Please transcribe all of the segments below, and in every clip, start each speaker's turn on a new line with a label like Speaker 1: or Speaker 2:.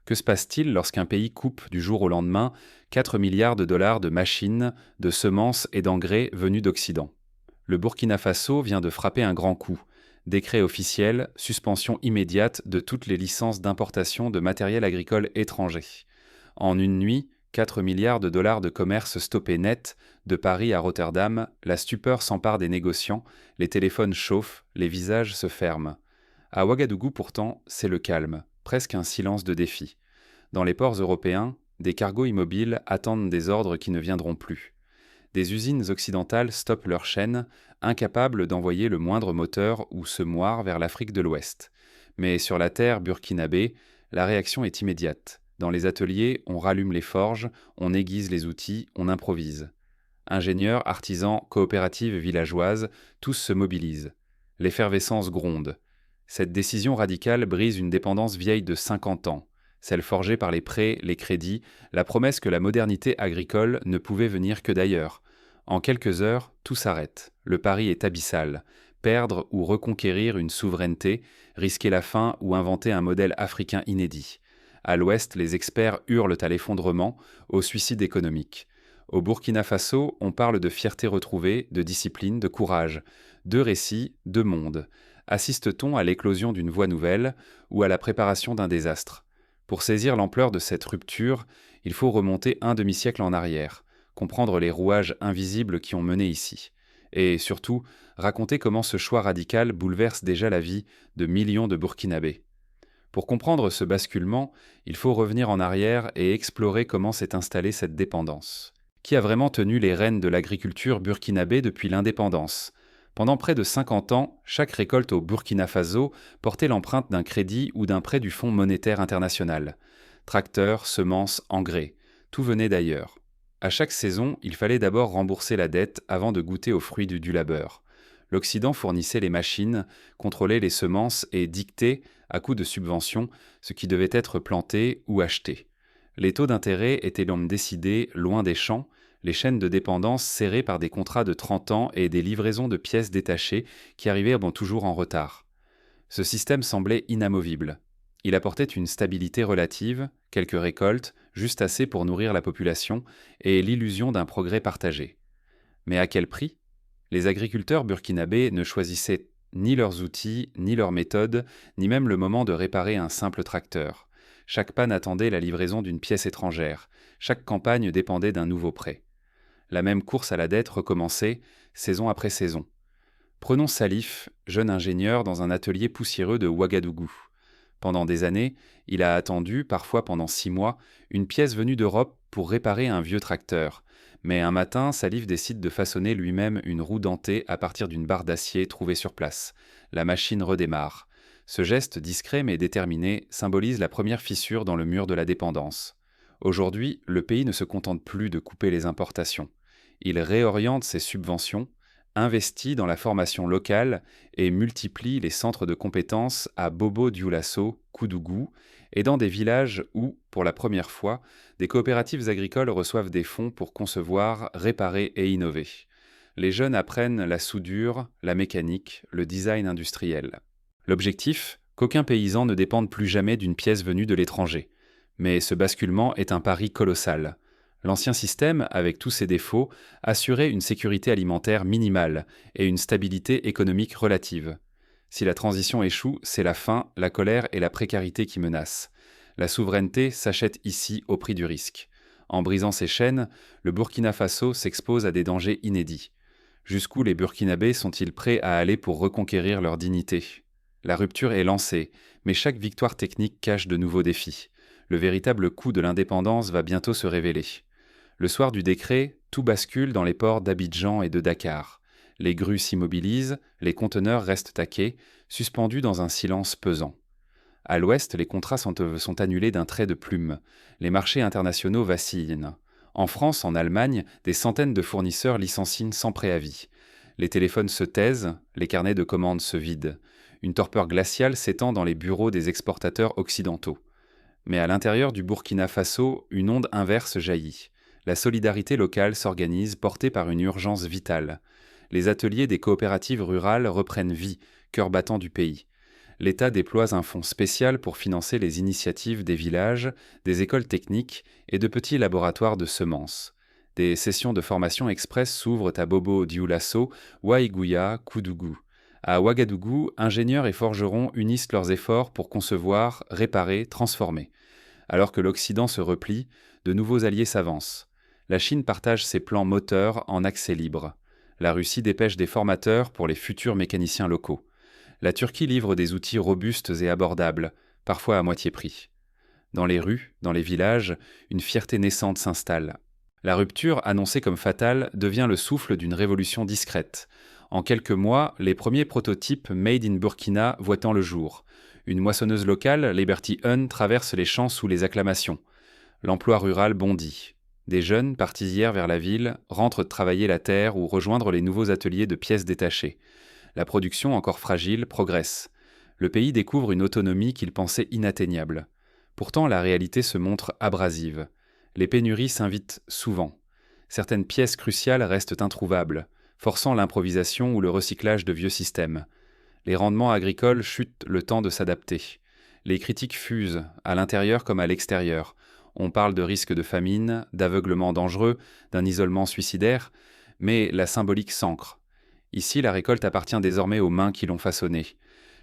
Speaker 1: Que se passe-t-il lorsqu'un pays coupe du jour au lendemain 4 milliards de dollars de machines, de semences et d'engrais venus d'Occident? Le Burkina Faso vient de frapper un grand coup. Décret officiel, suspension immédiate de toutes les licences d'importation de matériel agricole étranger. En une nuit, 4 milliards de dollars de commerce stoppés net, de Paris à Rotterdam, la stupeur s'empare des négociants, les téléphones chauffent, les visages se ferment. À Ouagadougou pourtant, c'est le calme, presque un silence de défi. Dans les ports européens, des cargos immobiles attendent des ordres qui ne viendront plus. Des usines occidentales stoppent leurs chaînes, incapables d'envoyer le moindre moteur ou semoir vers l'Afrique de l'Ouest. Mais sur la terre burkinabé, la réaction est immédiate. Dans les ateliers, on rallume les forges, on aiguise les outils, on improvise. Ingénieurs, artisans, coopératives villageoises, tous se mobilisent. L'effervescence gronde. Cette décision radicale brise une dépendance vieille de 50 ans, celle forgée par les prêts, les crédits, la promesse que la modernité agricole ne pouvait venir que d'ailleurs. En quelques heures, tout s'arrête. Le pari est abyssal. Perdre ou reconquérir une souveraineté, risquer la faim ou inventer un modèle africain inédit. À l'ouest, les experts hurlent à l'effondrement, au suicide économique. Au Burkina Faso, on parle de fierté retrouvée, de discipline, de courage. Deux récits, deux mondes. Assiste-t-on à l'éclosion d'une voie nouvelle ou à la préparation d'un désastre? Pour saisir l'ampleur de cette rupture, il faut remonter un demi-siècle en arrière, comprendre les rouages invisibles qui ont mené ici, et surtout raconter comment ce choix radical bouleverse déjà la vie de millions de Burkinabés. Pour comprendre ce basculement, il faut revenir en arrière et explorer comment s'est installée cette dépendance. Qui a vraiment tenu les rênes de l'agriculture burkinabé depuis l'indépendance? Pendant près de 50 ans, chaque récolte au Burkina Faso portait l'empreinte d'un crédit ou d'un prêt du Fonds monétaire international. Tracteurs, semences, engrais, tout venait d'ailleurs. À chaque saison, il fallait d'abord rembourser la dette avant de goûter aux fruits du labeur. L'Occident fournissait les machines, contrôlait les semences et dictait, à coup de subventions, ce qui devait être planté ou acheté. Les taux d'intérêt étaient donc décidés loin des champs, les chaînes de dépendance serrées par des contrats de 30 ans et des livraisons de pièces détachées qui arrivaient toujours en retard. Ce système semblait inamovible. Il apportait une stabilité relative, quelques récoltes, juste assez pour nourrir la population, et l'illusion d'un progrès partagé. Mais à quel prix? Les agriculteurs burkinabés ne choisissaient ni leurs outils, ni leurs méthodes, ni même le moment de réparer un simple tracteur. Chaque panne attendait la livraison d'une pièce étrangère. Chaque campagne dépendait d'un nouveau prêt. La même course à la dette recommençait, saison après saison. Prenons Salif, jeune ingénieur dans un atelier poussiéreux de Ouagadougou. Pendant des années, il a attendu, parfois pendant 6 mois, une pièce venue d'Europe pour réparer un vieux tracteur. Mais un matin, Salif décide de façonner lui-même une roue dentée à partir d'une barre d'acier trouvée sur place. La machine redémarre. Ce geste discret mais déterminé symbolise la première fissure dans le mur de la dépendance. Aujourd'hui, le pays ne se contente plus de couper les importations. Il réoriente ses subventions, investit dans la formation locale et multiplie les centres de compétences à Bobo-Dioulasso, Koudougou, et dans des villages où, pour la première fois, des coopératives agricoles reçoivent des fonds pour concevoir, réparer et innover. Les jeunes apprennent la soudure, la mécanique, le design industriel. L'objectif, qu'aucun paysan ne dépende plus jamais d'une pièce venue de l'étranger. Mais ce basculement est un pari colossal. L'ancien système, avec tous ses défauts, assurait une sécurité alimentaire minimale et une stabilité économique relative. Si la transition échoue, c'est la faim, la colère et la précarité qui menacent. La souveraineté s'achète ici au prix du risque. En brisant ces chaînes, le Burkina Faso s'expose à des dangers inédits. Jusqu'où les Burkinabés sont-ils prêts à aller pour reconquérir leur dignité? La rupture est lancée, mais chaque victoire technique cache de nouveaux défis. Le véritable coût de l'indépendance va bientôt se révéler. Le soir du décret, tout bascule dans les ports d'Abidjan et de Dakar. Les grues s'immobilisent, les conteneurs restent à quai, suspendus dans un silence pesant. À l'ouest, les contrats sont annulés d'un trait de plume. Les marchés internationaux vacillent. En France, en Allemagne, des centaines de fournisseurs licencient sans préavis. Les téléphones se taisent, les carnets de commandes se vident. Une torpeur glaciale s'étend dans les bureaux des exportateurs occidentaux. Mais à l'intérieur du Burkina Faso, une onde inverse jaillit. La solidarité locale s'organise, portée par une urgence vitale. Les ateliers des coopératives rurales reprennent vie, cœur battant du pays. l'État déploie un fonds spécial pour financer les initiatives des villages, des écoles techniques et de petits laboratoires de semences. Des sessions de formation express s'ouvrent à Bobo-Dioulasso, Waiguya, Koudougou. À Ouagadougou, ingénieurs et forgerons unissent leurs efforts pour concevoir, réparer, transformer. Alors que l'Occident se replie, de nouveaux alliés s'avancent. La Chine partage ses plans moteurs en accès libre. La Russie dépêche des formateurs pour les futurs mécaniciens locaux. La Turquie livre des outils robustes et abordables, parfois à moitié prix. Dans les rues, dans les villages, une fierté naissante s'installe. La rupture, annoncée comme fatale, devient le souffle d'une révolution discrète. En quelques mois, les premiers prototypes Made in Burkina voient le jour. Une moissonneuse locale, Liberty Hun, traverse les champs sous les acclamations. L'emploi rural bondit. Des jeunes, partis hier vers la ville, rentrent travailler la terre ou rejoindre les nouveaux ateliers de pièces détachées. La production, encore fragile, progresse. Le pays découvre une autonomie qu'il pensait inatteignable. Pourtant, la réalité se montre abrasive. Les pénuries s'invitent souvent. Certaines pièces cruciales restent introuvables, forçant l'improvisation ou le recyclage de vieux systèmes. Les rendements agricoles chutent le temps de s'adapter. Les critiques fusent, à l'intérieur comme à l'extérieur. On parle de risques de famine, d'aveuglement dangereux, d'un isolement suicidaire, mais la symbolique s'ancre. Ici, la récolte appartient désormais aux mains qui l'ont façonnée.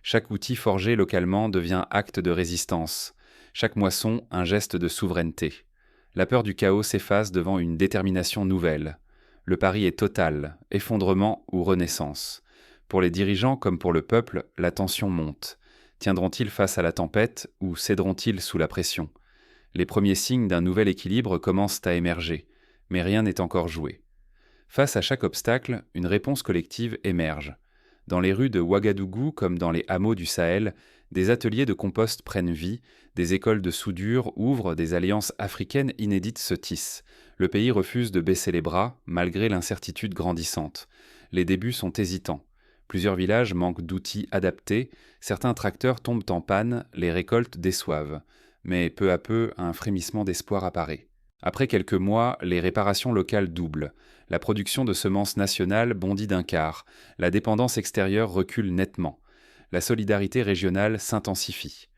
Speaker 1: Chaque outil forgé localement devient acte de résistance. Chaque moisson, un geste de souveraineté. La peur du chaos s'efface devant une détermination nouvelle. Le pari est total, effondrement ou renaissance. Pour les dirigeants comme pour le peuple, la tension monte. Tiendront-ils face à la tempête ou céderont-ils sous la pression ? Les premiers signes d'un nouvel équilibre commencent à émerger, mais rien n'est encore joué. Face à chaque obstacle, une réponse collective émerge. Dans les rues de Ouagadougou comme dans les hameaux du Sahel, des ateliers de compost prennent vie, des écoles de soudure ouvrent, des alliances africaines inédites se tissent. Le pays refuse de baisser les bras, malgré l'incertitude grandissante. Les débuts sont hésitants. Plusieurs villages manquent d'outils adaptés, certains tracteurs tombent en panne, les récoltes déçoivent. Mais peu à peu, un frémissement d'espoir apparaît. Après quelques mois, les réparations locales doublent. La production de semences nationales bondit d'un quart. La dépendance extérieure recule nettement. La solidarité régionale s'intensifie.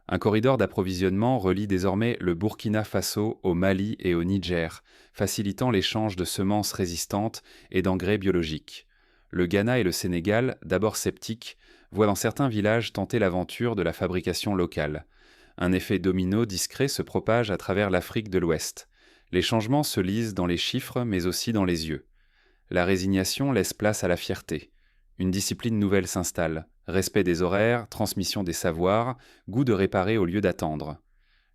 Speaker 1: Un corridor d'approvisionnement relie désormais le Burkina Faso au Mali et au Niger, facilitant l'échange de semences résistantes et d'engrais biologiques. Le Ghana et le Sénégal, d'abord sceptiques, voient dans certains villages tenter l'aventure de la fabrication locale. Un effet domino discret se propage à travers l'Afrique de l'Ouest. Les changements se lisent dans les chiffres, mais aussi dans les yeux. La résignation laisse place à la fierté. Une discipline nouvelle s'installe. Respect des horaires, transmission des savoirs, goût de réparer au lieu d'attendre.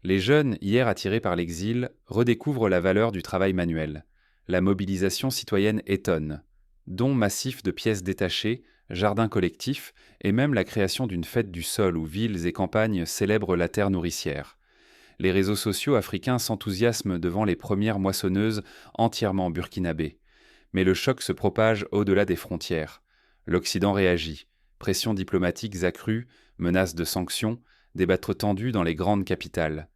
Speaker 1: Les jeunes, hier attirés par l'exil, redécouvrent la valeur du travail manuel. La mobilisation citoyenne étonne. Dons massifs de pièces détachées, jardins collectifs et même la création d'une fête du sol où villes et campagnes célèbrent la terre nourricière. Les réseaux sociaux africains s'enthousiasment devant les premières moissonneuses entièrement burkinabées. Mais le choc se propage au-delà des frontières. L'Occident réagit. Pressions diplomatiques accrues, menaces de sanctions, débats tendus dans les grandes capitales.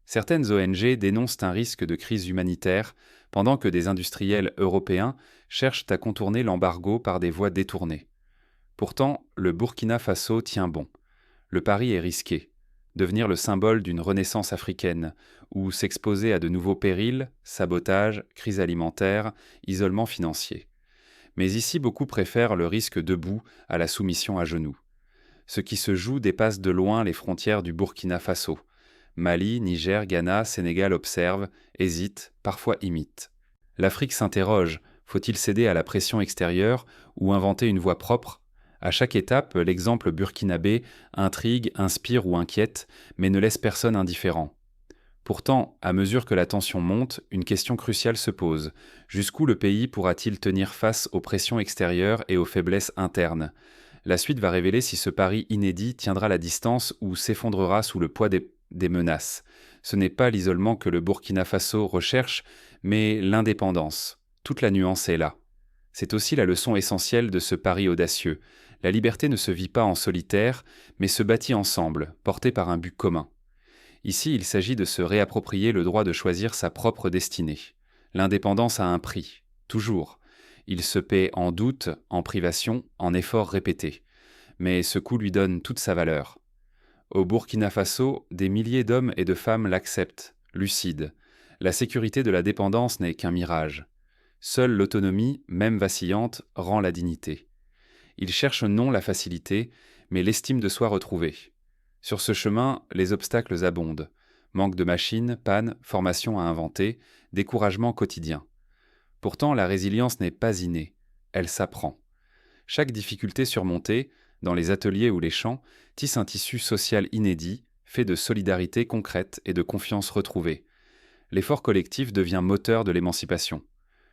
Speaker 1: Certaines ONG dénoncent un risque de crise humanitaire, pendant que des industriels européens cherchent à contourner l'embargo par des voies détournées. Pourtant, le Burkina Faso tient bon. Le pari est risqué. Devenir le symbole d'une renaissance africaine, ou s'exposer à de nouveaux périls, sabotage, crise alimentaire, isolement financier. Mais ici, beaucoup préfèrent le risque debout à la soumission à genoux. Ce qui se joue dépasse de loin les frontières du Burkina Faso. Mali, Niger, Ghana, Sénégal observent, hésitent, parfois imitent. L'Afrique s'interroge, faut-il céder à la pression extérieure ou inventer une voie propre ? À chaque étape, l'exemple burkinabé intrigue, inspire ou inquiète, mais ne laisse personne indifférent. Pourtant, à mesure que la tension monte, une question cruciale se pose. Jusqu'où le pays pourra-t-il tenir face aux pressions extérieures et aux faiblesses internes ? La suite va révéler si ce pari inédit tiendra la distance ou s'effondrera sous le poids des menaces. Ce n'est pas l'isolement que le Burkina Faso recherche, mais l'indépendance. Toute la nuance est là. C'est aussi la leçon essentielle de ce pari audacieux. La liberté ne se vit pas en solitaire, mais se bâtit ensemble, portée par un but commun. Ici, il s'agit de se réapproprier le droit de choisir sa propre destinée. L'indépendance a un prix, toujours. Il se paie en doute, en privation, en efforts répétés. mais ce coup lui donne toute sa valeur. Au Burkina Faso, des milliers d'hommes et de femmes l'acceptent, lucides. La sécurité de la dépendance n'est qu'un mirage. Seule l'autonomie, même vacillante, rend la dignité. Ils cherchent non la facilité, mais l'estime de soi retrouvée. Sur ce chemin, les obstacles abondent. Manque de machines, panne, formation à inventer, découragement quotidien. Pourtant, la résilience n'est pas innée, elle s'apprend. Chaque difficulté surmontée, dans les ateliers ou les champs, tisse un tissu social inédit, fait de solidarité concrète et de confiance retrouvée. L'effort collectif devient moteur de l'émancipation.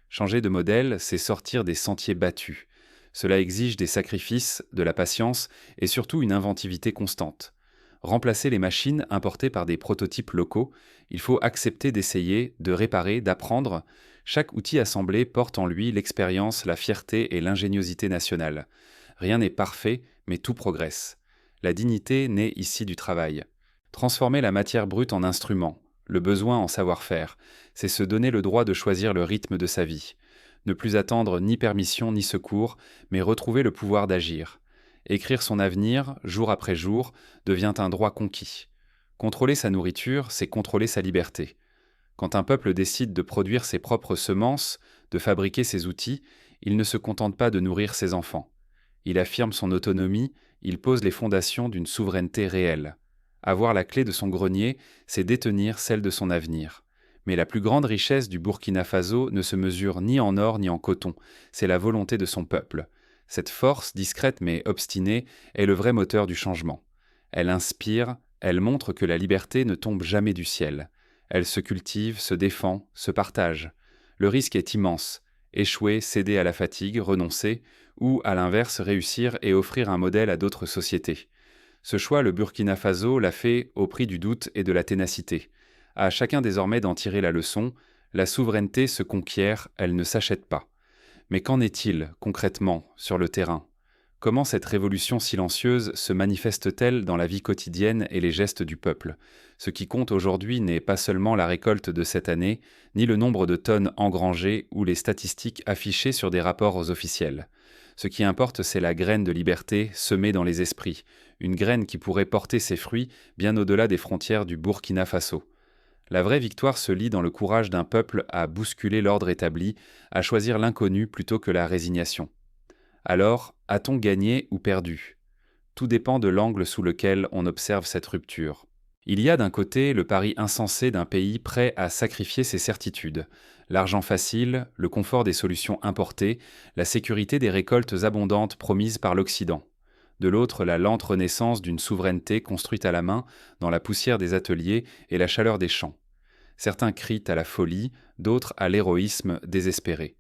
Speaker 1: Changer de modèle, c'est sortir des sentiers battus. Cela exige des sacrifices, de la patience et surtout une inventivité constante. Remplacer les machines importées par des prototypes locaux, il faut accepter d'essayer, de réparer, d'apprendre. Chaque outil assemblé porte en lui l'expérience, la fierté et l'ingéniosité nationale. Rien n'est parfait, mais tout progresse. La dignité naît ici du travail. Transformer la matière brute en instrument, le besoin en savoir-faire, c'est se donner le droit de choisir le rythme de sa vie. Ne plus attendre ni permission ni secours, mais retrouver le pouvoir d'agir. Écrire son avenir, jour après jour, devient un droit conquis. Contrôler sa nourriture, c'est contrôler sa liberté. Quand un peuple décide de produire ses propres semences, de fabriquer ses outils, il ne se contente pas de nourrir ses enfants. Il affirme son autonomie, il pose les fondations d'une souveraineté réelle. Avoir la clé de son grenier, c'est détenir celle de son avenir. Mais la plus grande richesse du Burkina Faso ne se mesure ni en or ni en coton, c'est la volonté de son peuple. Cette force, discrète mais obstinée, est le vrai moteur du changement. Elle inspire, elle montre que la liberté ne tombe jamais du ciel. Elle se cultive, se défend, se partage. Le risque est immense. Échouer, céder à la fatigue, renoncer, ou, à l'inverse, réussir et offrir un modèle à d'autres sociétés. Ce choix, le Burkina Faso l'a fait au prix du doute et de la ténacité. À chacun désormais d'en tirer la leçon, la souveraineté se conquiert, elle ne s'achète pas. Mais qu'en est-il, concrètement, sur le terrain ? Comment cette révolution silencieuse se manifeste-t-elle dans la vie quotidienne et les gestes du peuple ? Ce qui compte aujourd'hui n'est pas seulement la récolte de cette année, ni le nombre de tonnes engrangées ou les statistiques affichées sur des rapports officiels. Ce qui importe, c'est la graine de liberté semée dans les esprits, une graine qui pourrait porter ses fruits bien au-delà des frontières du Burkina Faso. La vraie victoire se lit dans le courage d'un peuple à bousculer l'ordre établi, à choisir l'inconnu plutôt que la résignation. Alors, a-t-on gagné ou perdu ? Tout dépend de l'angle sous lequel on observe cette rupture. Il y a d'un côté le pari insensé d'un pays prêt à sacrifier ses certitudes, l'argent facile, le confort des solutions importées, la sécurité des récoltes abondantes promises par l'Occident. De l'autre, la lente renaissance d'une souveraineté construite à la main, dans la poussière des ateliers et la chaleur des champs. Certains crient à la folie, d'autres à l'héroïsme désespéré.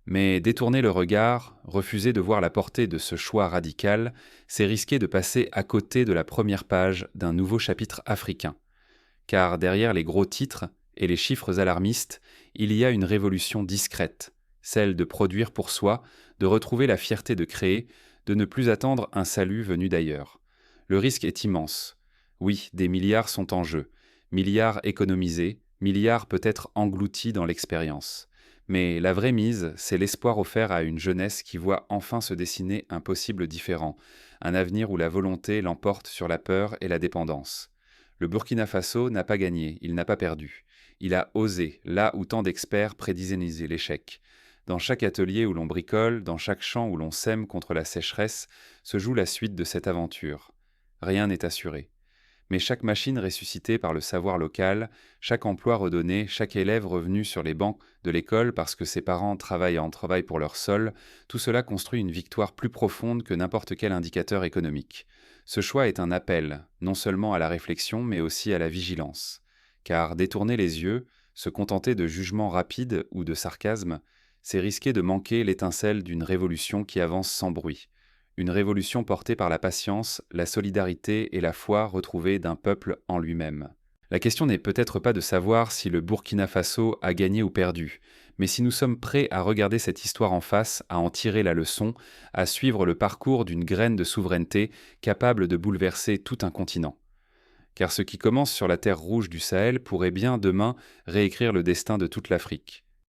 Speaker 1: Mais détourner le regard, refuser de voir la portée de ce choix radical, c'est risquer de passer à côté de la première page d'un nouveau chapitre africain. Car derrière les gros titres et les chiffres alarmistes, il y a une révolution discrète, celle de produire pour soi, de retrouver la fierté de créer, de ne plus attendre un salut venu d'ailleurs. Le risque est immense. Oui, des milliards sont en jeu, milliards économisés, milliards peut-être engloutis dans l'expérience. Mais la vraie mise, c'est l'espoir offert à une jeunesse qui voit enfin se dessiner un possible différent, un avenir où la volonté l'emporte sur la peur et la dépendance. Le Burkina Faso n'a pas gagné, il n'a pas perdu. Il a osé, là où tant d'experts prédisaient l'échec. Dans chaque atelier où l'on bricole, dans chaque champ où l'on sème contre la sécheresse, se joue la suite de cette aventure. Rien n'est assuré. Mais chaque machine ressuscitée par le savoir local, chaque emploi redonné, chaque élève revenu sur les bancs de l'école parce que ses parents travaillent pour leur sol, tout cela construit une victoire plus profonde que n'importe quel indicateur économique. Ce choix est un appel, non seulement à la réflexion, mais aussi à la vigilance. Car détourner les yeux, se contenter de jugements rapides ou de sarcasme, c'est risquer de manquer l'étincelle d'une révolution qui avance sans bruit. Une révolution portée par la patience, la solidarité et la foi retrouvée d'un peuple en lui-même. La question n'est peut-être pas de savoir si le Burkina Faso a gagné ou perdu, mais si nous sommes prêts à regarder cette histoire en face, à en tirer la leçon, à suivre le parcours d'une graine de souveraineté capable de bouleverser tout un continent. Car ce qui commence sur la terre rouge du Sahel pourrait bien demain réécrire le destin de toute l'Afrique.